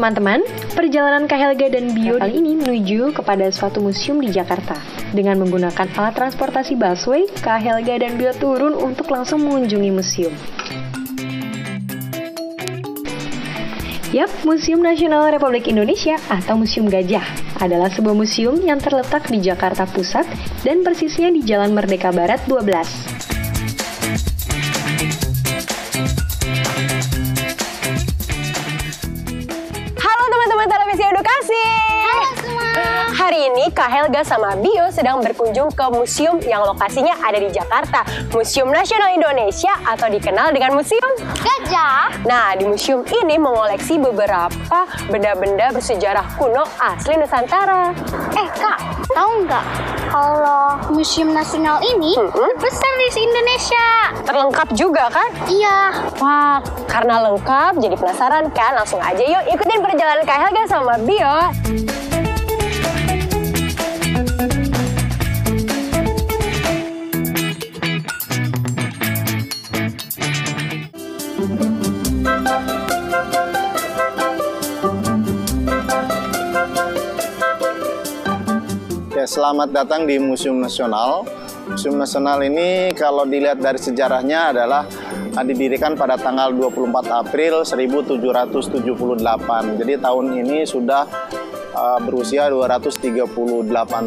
teman-teman, perjalanan Kak Helga dan Bio kali ini menuju kepada suatu museum di Jakarta. Dengan menggunakan alat transportasi busway, Kak Helga dan Bio turun untuk langsung mengunjungi museum. Yap, Museum Nasional Republik Indonesia atau Museum Gajah adalah sebuah museum yang terletak di Jakarta Pusat dan persisnya di Jalan Merdeka Barat 12. Televisi Edukasi. Halo semua. Hari ini Kak Helga sama Bio sedang berkunjung ke museum yang lokasinya ada di Jakarta, Museum Nasional Indonesia atau dikenal dengan Museum Gajah. Nah, di museum ini mengoleksi beberapa benda-benda bersejarah kuno asli Nusantara. Kak, tahu nggak kalau Museum Nasional ini terbesar di Indonesia? Terlengkap juga kan? Iya. Wah, karena lengkap jadi penasaran kan? Langsung aja yuk ikutin perjalanan Kak Helga sama Bio. Ya, selamat datang di Museum Nasional. Museum Nasional ini kalau dilihat dari sejarahnya adalah didirikan pada tanggal 24 April 1778. Jadi tahun ini sudah berusia 238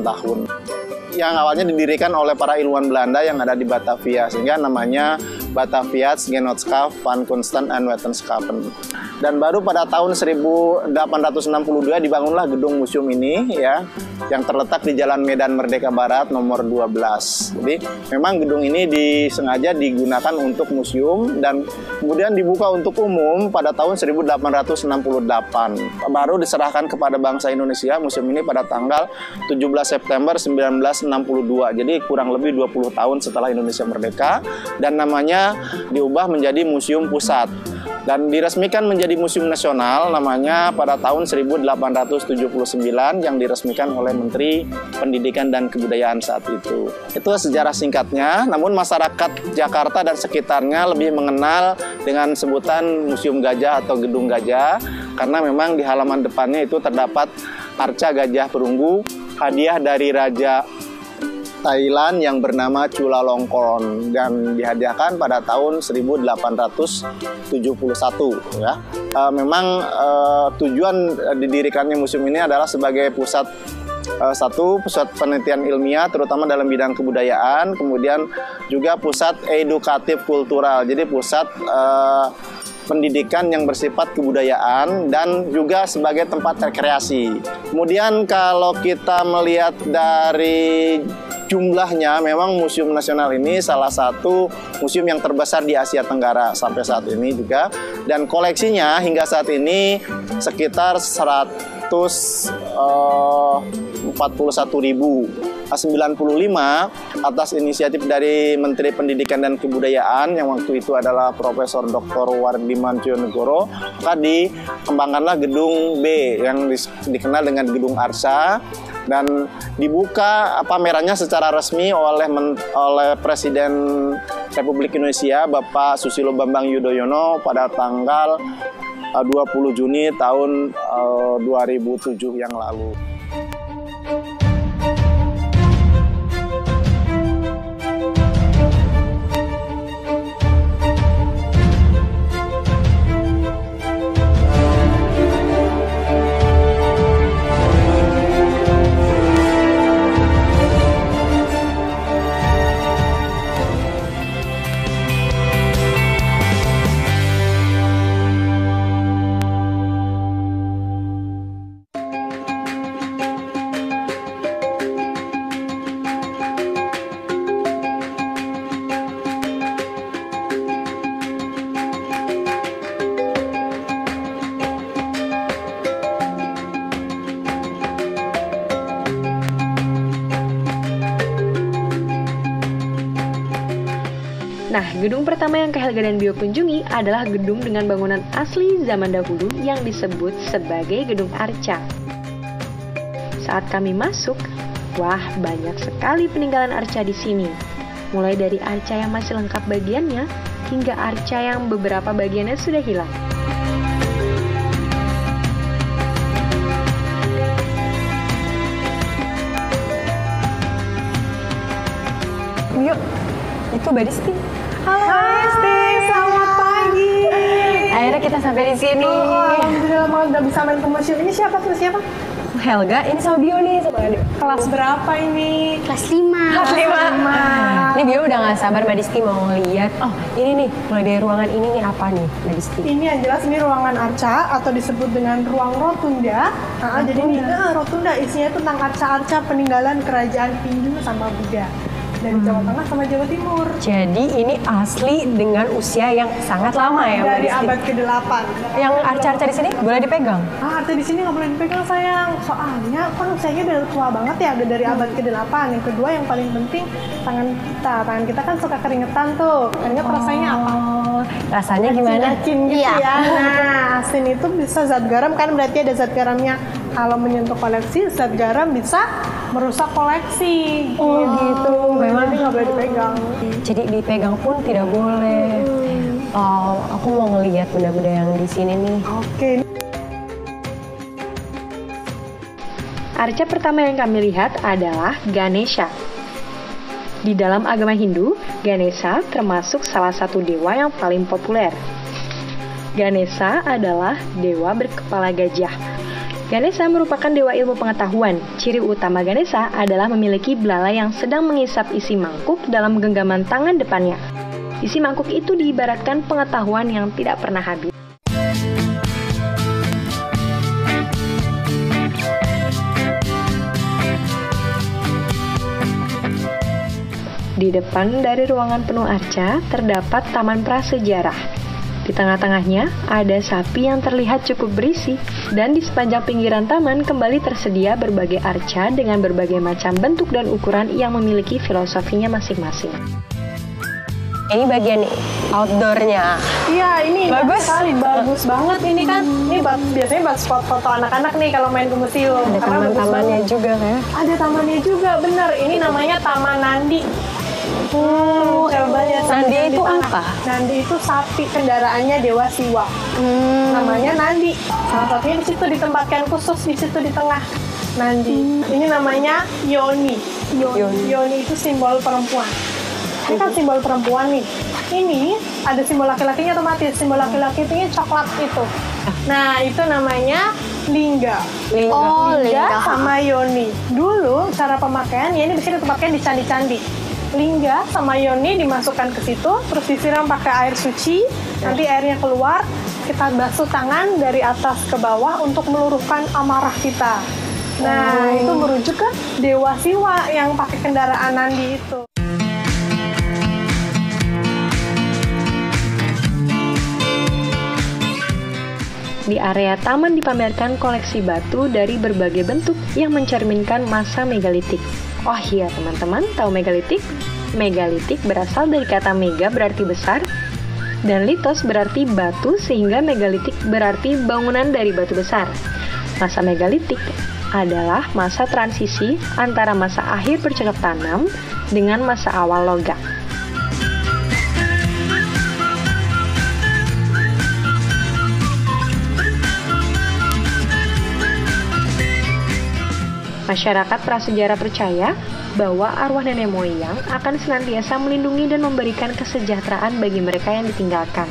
tahun. Yang awalnya didirikan oleh para ilmuwan Belanda yang ada di Batavia, sehingga namanya Batavia's Genootschap van Kunsten en Wetenschappen. Dan baru pada tahun 1862 dibangunlah gedung museum ini ya, yang terletak di Jalan Medan Merdeka Barat nomor 12. Jadi memang gedung ini disengaja digunakan untuk museum dan kemudian dibuka untuk umum pada tahun 1868. Baru diserahkan kepada bangsa Indonesia museum ini pada tanggal 17 September 1962. Jadi kurang lebih 20 tahun setelah Indonesia merdeka, dan namanya diubah menjadi Museum Pusat. Dan diresmikan menjadi Museum Nasional namanya pada tahun 1879 yang diresmikan oleh Menteri Pendidikan dan Kebudayaan saat itu. Itu sejarah singkatnya, namun masyarakat Jakarta dan sekitarnya lebih mengenal dengan sebutan Museum Gajah atau Gedung Gajah, karena memang di halaman depannya itu terdapat arca gajah perunggu, hadiah dari Raja Thailand yang bernama Chulalongkorn dan dihadiahkan pada tahun 1871 ya. Memang tujuan didirikannya museum ini adalah sebagai pusat pusat penelitian ilmiah terutama dalam bidang kebudayaan, kemudian juga pusat edukatif kultural. Jadi pusat pendidikan yang bersifat kebudayaan dan juga sebagai tempat rekreasi. Kemudian kalau kita melihat dari jumlahnya, memang Museum Nasional ini salah satu museum yang terbesar di Asia Tenggara sampai saat ini juga, dan koleksinya hingga saat ini sekitar 141.095 atas inisiatif dari Menteri Pendidikan dan Kebudayaan yang waktu itu adalah Profesor Dr. Wardiman Tionegoro. Maka dikembangkanlah gedung B yang dikenal dengan Gedung Arsa, dan dibuka pamerannya secara resmi oleh Presiden Republik Indonesia Bapak Susilo Bambang Yudhoyono pada tanggal 20 Juni tahun 2007 yang lalu. Nah, gedung pertama yang Kak Helga dan Bio kunjungi adalah gedung dengan bangunan asli zaman dahulu yang disebut sebagai Gedung Arca. Saat kami masuk, wah banyak sekali peninggalan arca di sini. Mulai dari arca yang masih lengkap bagiannya, hingga arca yang beberapa bagiannya sudah hilang. Bio. Itu Mbak Disti. Halo Disti, selamat pagi. Akhirnya kita sampai di sini. Alhamdulillah malah udah bisa main ke museum. Ini siapa? Helga, ini sama Bio nih, sama Ade. Kelas berapa ini? Kelas 5. Kelas 5. Ini Bio udah gak sabar Mbak Disti mau ngeliat. Oh, ini nih, mulai dari ruangan ini nih apa nih Mbak Disti? Ini yang jelas ini ruangan arca atau disebut dengan ruang rotunda. Jadi ini rotunda isinya itu tentang arca-arca peninggalan kerajaan Hindu sama Buddha dari Jawa Tengah sama Jawa Timur. Jadi ini asli dengan usia yang sangat lama ya Mbak Dari Disti? abad ke-8. Yang arca-arca di sini boleh dipegang? Arca di sini nggak boleh dipegang sayang. Soalnya kan usianya udah tua banget ya, udah dari abad ke-8. Yang kedua yang paling penting tangan kita kan suka keringetan tuh. Keringet rasanya apa? Rasanya gimana? Asin gitu ya. Nah, asin itu bisa zat garam kan berarti ada zat garamnya. Kalau menyentuh koleksi, zat garam bisa merusak koleksi. Gitu. Memang nggak boleh dipegang. Jadi dipegang pun tidak boleh. Oh, aku mau ngelihat benda-benda yang di sini nih. Oke. Arca pertama yang kami lihat adalah Ganesha. Di dalam agama Hindu, Ganesha termasuk salah satu dewa yang paling populer. Ganesha adalah dewa berkepala gajah. Ganesha merupakan dewa ilmu pengetahuan. Ciri utama Ganesha adalah memiliki belalai yang sedang mengisap isi mangkuk dalam genggaman tangan depannya. Isi mangkuk itu diibaratkan pengetahuan yang tidak pernah habis. Di depan dari ruangan penuh arca terdapat taman prasejarah. Di tengah-tengahnya ada sapi yang terlihat cukup berisi, dan di sepanjang pinggiran taman kembali tersedia berbagai arca dengan berbagai macam bentuk dan ukuran yang memiliki filosofinya masing-masing. Ini bagian outdoornya. Iya, ini Bagus. sekali, bagus banget ini kan. Ini biasanya buat spot foto anak-anak nih kalau main ke museum. Ada Karena bagus taman-tamannya banget. juga kan? Ada tamannya juga, bener. Ini namanya Taman Nandi. Coba lihat Nandi di itu tengah. apa? Nandi itu sapi, kendaraannya Dewa Siwa. Namanya Nandi. Salah satunya di situ ditempatkan khusus di situ di tengah. Nandi. Ini namanya Yoni. Yoni itu simbol perempuan. Ini kan simbol perempuan nih. Ini ada simbol laki-lakinya otomatis. Simbol laki-laki itu coklat itu. Nah, itu namanya Lingga. Oh, Lingga Lingga. sama Yoni. Dulu cara pemakaian ya ini bisa ditempatkan di candi-candi. Lingga sama Yoni dimasukkan ke situ, terus disiram pakai air suci. Nanti airnya keluar, kita basuh tangan dari atas ke bawah untuk meluruhkan amarah kita. Nah, itu merujuk ke Dewa Siwa yang pakai kendaraan Nandi itu. Di area taman dipamerkan koleksi batu dari berbagai bentuk yang mencerminkan masa megalitik. Oh iya teman-teman, tahu megalitik? Megalitik berasal dari kata mega berarti besar, dan litos berarti batu sehingga megalitik berarti bangunan dari batu besar. Masa megalitik adalah masa transisi antara masa akhir bercocok tanam dengan masa awal logam. Masyarakat prasejarah percaya bahwa arwah nenek moyang akan senantiasa melindungi dan memberikan kesejahteraan bagi mereka yang ditinggalkan.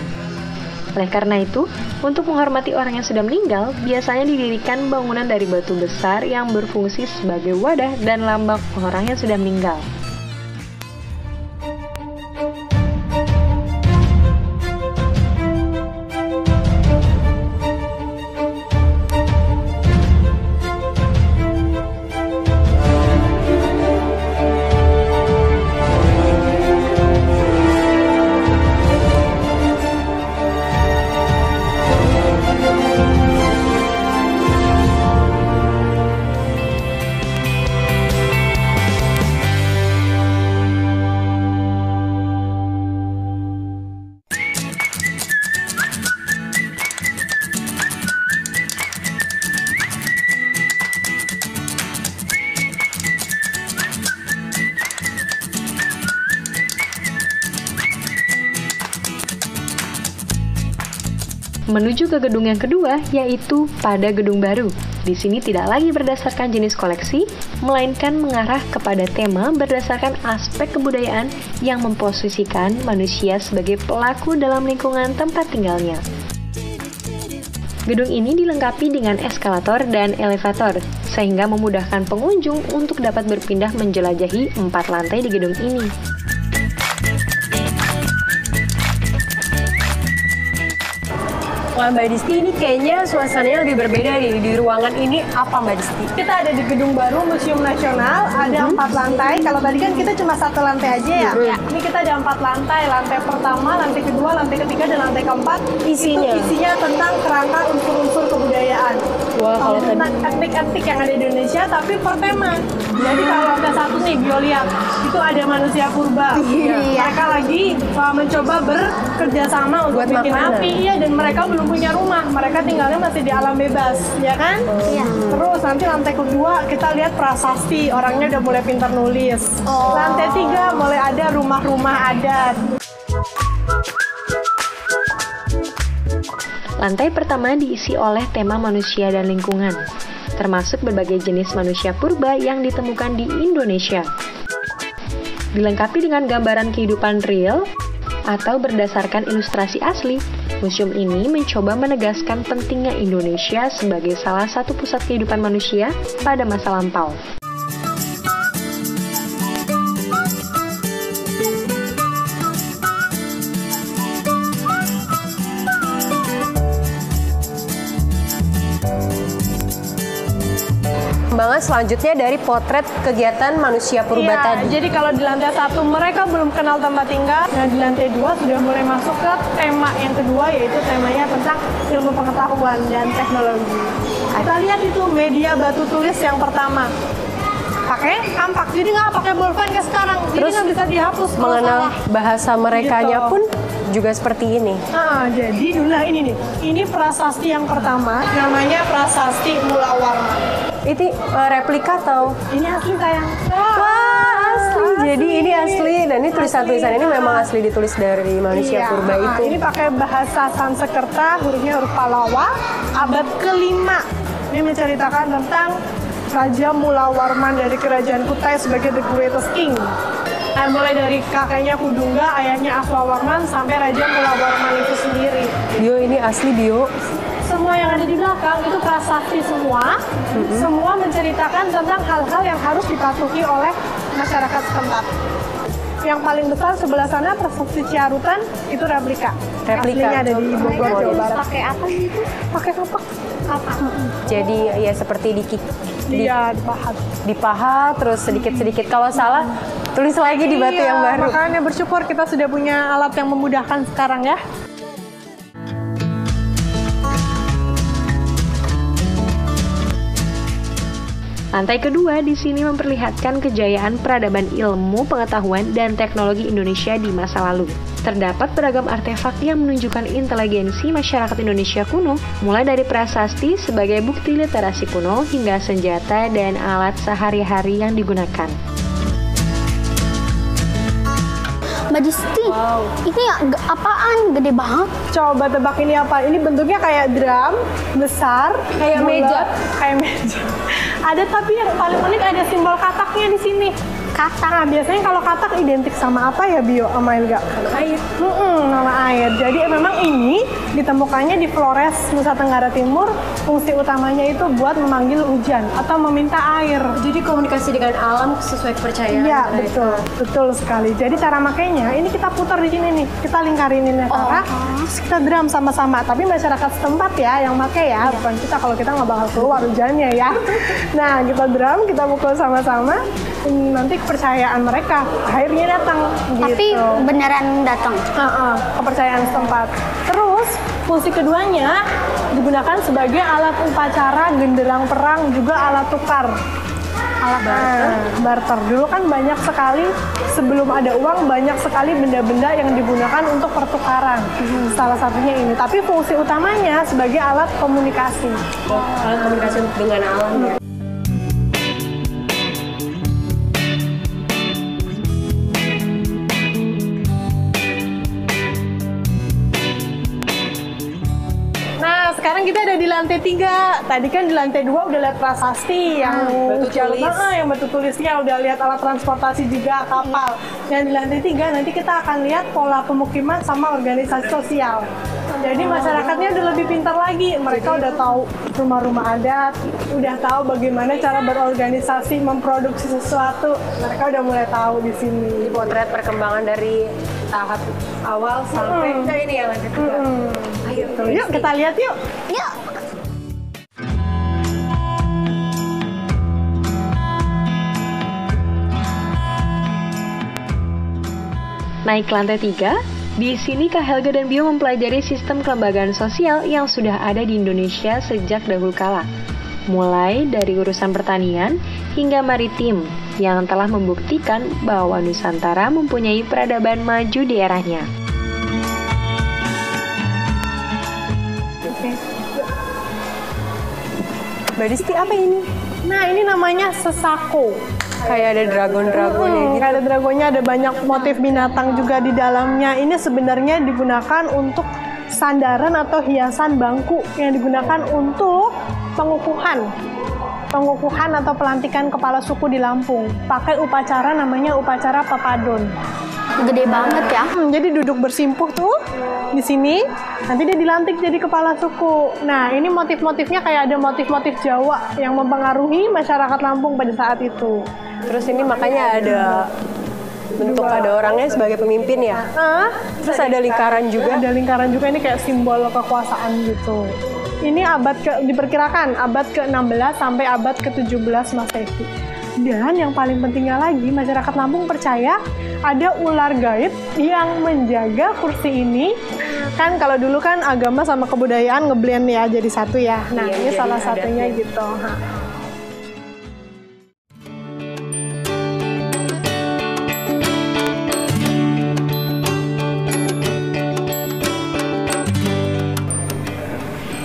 Oleh karena itu, untuk menghormati orang yang sudah meninggal, biasanya didirikan bangunan dari batu besar yang berfungsi sebagai wadah dan lambang orang yang sudah meninggal. Menuju ke gedung yang kedua, yaitu pada Gedung Baru. Di sini tidak lagi berdasarkan jenis koleksi, melainkan mengarah kepada tema berdasarkan aspek kebudayaan yang memposisikan manusia sebagai pelaku dalam lingkungan tempat tinggalnya. Gedung ini dilengkapi dengan eskalator dan elevator, sehingga memudahkan pengunjung untuk dapat berpindah menjelajahi 4 lantai di gedung ini. Wah, Mbak Disti, ini kayaknya suasananya lebih berbeda di ruangan ini. Apa, Mbak Disti? Kita ada di gedung baru Museum Nasional, ada 4 lantai. Kalau tadi kan kita cuma 1 lantai aja ya. Ini kita ada 4 lantai. Lantai pertama, lantai kedua, lantai ketiga, dan lantai keempat. Isinya tentang kerangka unsur-unsur kebudayaan. Wah, kalau tentang etnik-etnik yang ada di Indonesia, tapi per tema. Jadi kalau lantai 1 nih, Bio lihat, itu ada manusia purba. Mereka lagi mencoba bekerja sama untuk bikin api. Iya, dan mereka belum punya rumah, mereka tinggalnya masih di alam bebas, ya kan? Iya. Terus nanti lantai kedua kita lihat prasasti, orangnya udah mulai pintar nulis. Lantai 3 mulai ada rumah-rumah adat. Lantai pertama diisi oleh tema manusia dan lingkungan, termasuk berbagai jenis manusia purba yang ditemukan di Indonesia. Dilengkapi dengan gambaran kehidupan real atau berdasarkan ilustrasi asli, museum ini mencoba menegaskan pentingnya Indonesia sebagai salah satu pusat kehidupan manusia pada masa lampau. Pengembangan selanjutnya dari potret kegiatan manusia purba tadi. Jadi kalau di lantai 1 mereka belum kenal tempat tinggal, nah di lantai 2 sudah mulai masuk ke tema yang kedua, yaitu temanya tentang ilmu pengetahuan dan teknologi. Kita lihat itu media batu tulis yang pertama. Pakai kampak, jadi nggak pakai bolpen kayak sekarang. Jadi nggak bisa dihapus. Mengenal bahasa merekanya Gitu. pun juga seperti ini. Jadi dulu ini nih, ini prasasti yang pertama, namanya prasasti Mula Warman. Ini replika atau? Ini asli sayang. Wah, asli. Jadi ini asli, dan ini tulisan-tulisan ini memang asli ditulis dari manusia purba itu. Ini pakai bahasa Sanskerta, hurufnya huruf Palawa, abad ke-5. Ini menceritakan tentang Raja Mula Warman dari Kerajaan Kutai sebagai the greatest king. Mulai dari kakeknya Kudungga, ayahnya Aswawarman, sampai Raja Mula Warman itu sendiri. Bio, ini asli Bio. Semua yang ada di belakang itu prasasti semua. Semua menceritakan tentang hal-hal yang harus dipatuhi oleh masyarakat setempat. Yang paling besar sebelah sana prasasti Ciarutan itu replika. Aslinya ada di Bogor, Jawa Barat. Pakai apa gitu? Pakai kapak. Jadi ya seperti Iya, dipahat terus sedikit-sedikit. Kalau salah tulis lagi di batu yang baru. Makanya bersyukur kita sudah punya alat yang memudahkan sekarang ya. Lantai kedua di sini memperlihatkan kejayaan peradaban ilmu, pengetahuan, dan teknologi Indonesia di masa lalu. Terdapat beragam artefak yang menunjukkan inteligensi masyarakat Indonesia kuno, mulai dari prasasti sebagai bukti literasi kuno hingga senjata dan alat sehari-hari yang digunakan. Mbak Disti, ini apaan? Gede banget. Coba tebak ini apa? Ini bentuknya kayak drum, besar, Kayak bulat, meja. Kayak meja. Ada, tapi yang paling unik ada simbol kataknya di sini. Katak. Nah, biasanya kalau katak identik sama apa ya, Bio sama Elga? Air. Nama air. Jadi memang ini ditemukannya di Flores, Nusa Tenggara Timur. Fungsi utamanya itu buat memanggil hujan atau meminta air. Jadi komunikasi dengan alam sesuai kepercayaan. Iya, betul sekali. Jadi cara makainya, ini kita putar di sini nih, kita lingkarin ini terus kita drum sama-sama. Tapi masyarakat setempat ya yang pakai ya, bukan kita. Kalau kita nggak bakal keluar hujannya ya. Nah, kita drum, kita pukul sama-sama. Nanti kepercayaan mereka akhirnya datang. Tapi gitu. beneran datang. Kepercayaan setempat. Terus fungsi keduanya digunakan sebagai alat upacara, genderang perang, juga alat tukar. Alat barter. Dulu kan banyak sekali, sebelum ada uang, banyak sekali benda-benda yang digunakan untuk pertukaran. Salah satunya ini. Tapi fungsi utamanya sebagai alat komunikasi. Alat komunikasi dengan alam ya. sekarang kita ada di lantai 3. Tadi kan di lantai 2 udah lihat prasasti yang yang batu tulisnya, udah lihat alat transportasi juga, kapal. Yang di lantai 3 nanti kita akan lihat pola pemukiman sama organisasi sosial. Jadi masyarakatnya udah lebih pintar lagi. Mereka udah tahu rumah-rumah adat, udah tahu bagaimana cara berorganisasi, memproduksi sesuatu. Mereka udah mulai tahu di sini. Potret perkembangan dari tahap awal sampai ke ini ya lantai 3. Ayo, Yuk kita lihat yuk. Yuk. Naik ke lantai 3, di sini Kak Helga dan Bio mempelajari sistem kelembagaan sosial yang sudah ada di Indonesia sejak dahulu kala. Mulai dari urusan pertanian hingga maritim yang telah membuktikan bahwa Nusantara mempunyai peradaban maju di eranya. Mbak Disti, apa ini? Nah, ini namanya sesako. Kayak ada dragon-dragonnya gitu. Kayak ada dragonnya, ada banyak motif binatang juga di dalamnya. Ini sebenarnya digunakan untuk sandaran atau hiasan bangku yang digunakan untuk pengukuhan atau pelantikan kepala suku di Lampung. Pakai upacara namanya upacara papadon. Gede banget ya. Jadi duduk bersimpuh tuh di sini, nanti dia dilantik jadi kepala suku. Nah, ini motif-motifnya kayak ada motif-motif Jawa yang mempengaruhi masyarakat Lampung pada saat itu. Terus ini makanya ada bentuk ada orangnya sebagai pemimpin ya. Terus ada lingkaran juga. Ada lingkaran juga, ini kayak simbol kekuasaan gitu. Ini diperkirakan abad ke-16 sampai abad ke-17 Masehi. Dan yang paling pentingnya lagi, masyarakat Lampung percaya ada ular gaib yang menjaga kursi ini. Kan kalau dulu kan agama sama kebudayaan ngeblend ya jadi satu ya. Nah, ini salah satunya gitu.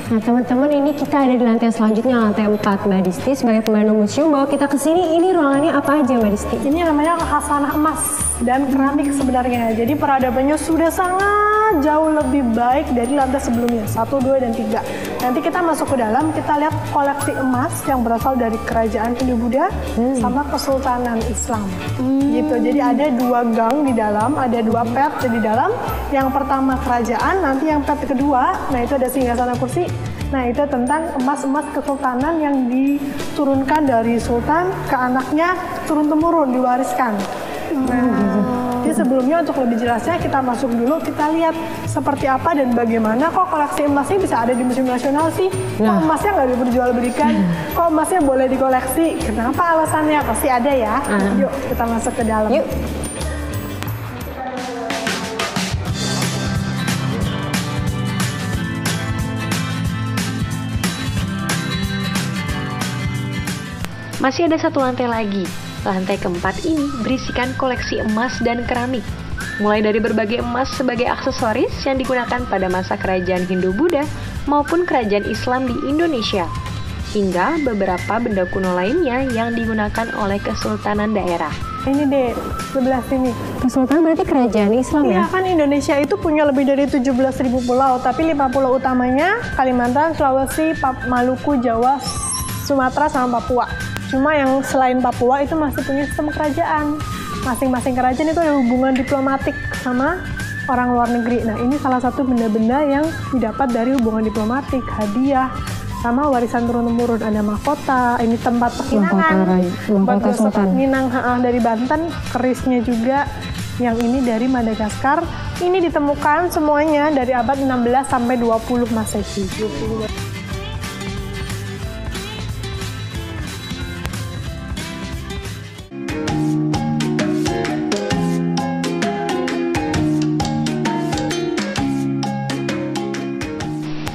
Nah teman-teman, ini kita ada di lantai selanjutnya, lantai 4 Mbak Disti. Sebagai pemandu museum, bawa kita ke sini. Ini ruangannya apa aja Mbak Disti? Ini namanya khasanah emas dan keramik sebenarnya. Jadi peradabannya sudah sangat jauh lebih baik dari lantai sebelumnya, 1, 2, dan 3. Nanti kita masuk ke dalam, kita lihat koleksi emas yang berasal dari kerajaan Hindu-Buddha sama Kesultanan Islam. Gitu. Jadi ada 2 gang di dalam, ada 2 pet di dalam. Yang pertama kerajaan, nanti yang pet kedua, nah itu ada singgasana kursi. Nah itu tentang emas-emas kesultanan yang diturunkan dari sultan ke anaknya turun-temurun, diwariskan. Jadi sebelumnya untuk lebih jelasnya kita masuk dulu, kita lihat seperti apa dan bagaimana kok koleksi emasnya bisa ada di Museum Nasional sih. Kok emasnya nggak diperjualbelikan? Kok emasnya boleh dikoleksi? Kenapa alasannya? Pasti ada ya. Yuk kita masuk ke dalam. Yuk. Masih ada satu lantai lagi. Lantai keempat ini berisikan koleksi emas dan keramik. Mulai dari berbagai emas sebagai aksesoris yang digunakan pada masa kerajaan Hindu-Buddha maupun kerajaan Islam di Indonesia, hingga beberapa benda kuno lainnya yang digunakan oleh kesultanan daerah. Ini deh, sebelah sini. Kesultanan berarti kerajaan Islam ya? Iya kan Indonesia itu punya lebih dari 17.000 pulau, tapi 5 pulau utamanya Kalimantan, Sulawesi, Maluku, Jawa, Sumatera, sama Papua. Cuma yang selain Papua itu masih punya sistem kerajaan. Masing-masing kerajaan itu ada hubungan diplomatik sama orang luar negeri. Nah ini salah satu benda-benda yang didapat dari hubungan diplomatik, hadiah, sama warisan turun-temurun. Ada mahkota, ini tempat pekinangan, tempat gosok minang dari Banten, kerisnya juga. Yang ini dari Madagaskar. Ini ditemukan semuanya dari abad 16 sampai 20 Masehi.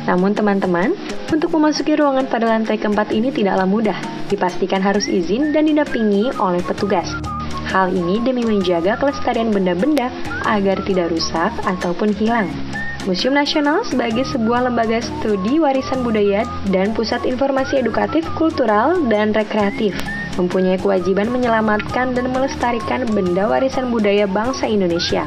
Namun teman-teman, untuk memasuki ruangan pada lantai keempat ini tidaklah mudah. Dipastikan harus izin dan didampingi oleh petugas. Hal ini demi menjaga kelestarian benda-benda agar tidak rusak ataupun hilang. Museum Nasional sebagai sebuah lembaga studi warisan budaya dan pusat informasi edukatif, kultural, dan rekreatif mempunyai kewajiban menyelamatkan dan melestarikan benda warisan budaya bangsa Indonesia.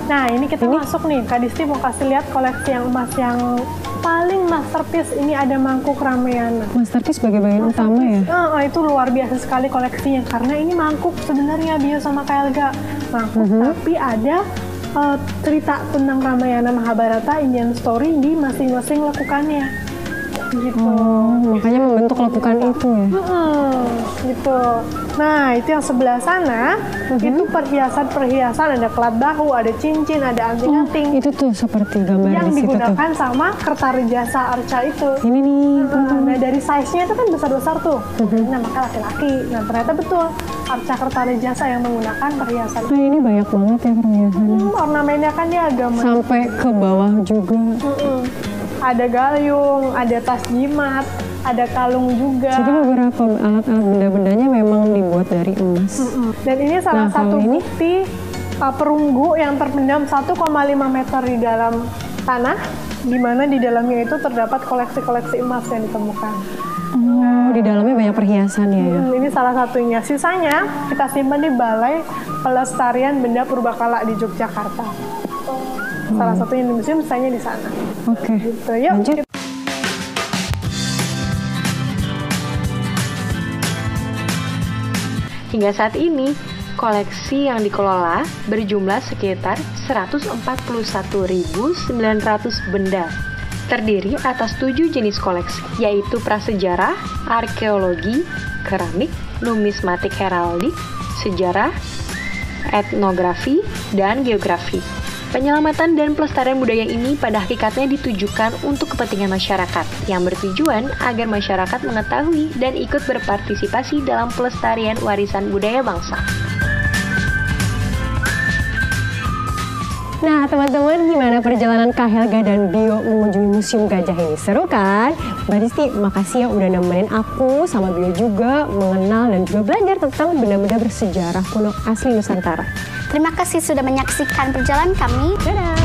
Nah, ini kita masuk nih. Kak Disti mau kasih lihat koleksi yang emas yang paling masterpiece. Ini ada mangkuk Ramayana. Masterpiece sebagai bagian utama ya? Itu luar biasa sekali koleksinya. Karena ini mangkuk sebenarnya Bio sama Kak Helga. Mangkuk, tapi ada cerita tentang Ramayana Mahabharata, Indian story di masing-masing lekukannya. Gitu. Makanya membentuk lekukan itu ya? Gitu. Nah, itu yang sebelah sana, itu perhiasan-perhiasan, ada kelat bahu, ada cincin, ada anting-anting. Itu tuh seperti gambar yang di situ digunakan sama Kertarijasa Arca itu. Ini nih. Nah, dari size-nya itu kan besar-besar tuh. Nah, maka laki-laki. Nah, ternyata betul Arca Kertarijasa yang menggunakan perhiasan. Nah, ini banyak banget ya perhiasannya. Ornamennya kan dia agak sampai ke bawah juga. Ada gayung, ada tas jimat, ada kalung juga. Jadi beberapa alat-alat benda-bendanya memang dibuat dari emas. Dan ini salah satu bukti perunggu yang terpendam 1,5 meter di dalam tanah, di mana di dalamnya itu terdapat koleksi-koleksi emas yang ditemukan. Oh, di dalamnya banyak perhiasan ya? Ini salah satunya. Sisanya kita simpan di Balai Pelestarian Benda Purbakala di Yogyakarta. Salah satunya di museum, sisanya di sana. Oke. Gitu, yuk. Lanjut. Hingga saat ini, koleksi yang dikelola berjumlah sekitar 141.900 benda. Terdiri atas 7 jenis koleksi, yaitu prasejarah, arkeologi, keramik, numismatik heraldik, sejarah, etnografi, dan geografi. Penyelamatan dan pelestarian budaya ini pada hakikatnya ditujukan untuk kepentingan masyarakat, yang bertujuan agar masyarakat mengetahui dan ikut berpartisipasi dalam pelestarian warisan budaya bangsa. Nah, teman-teman, gimana perjalanan Kak Helga dan Bio mengunjungi Museum Gajah ini? Seru kan? Mbak Disti, makasih ya udah nemenin aku sama Bio juga mengenal dan juga belajar tentang benda-benda bersejarah kuno asli Nusantara. Terima kasih sudah menyaksikan perjalanan kami. Dadah!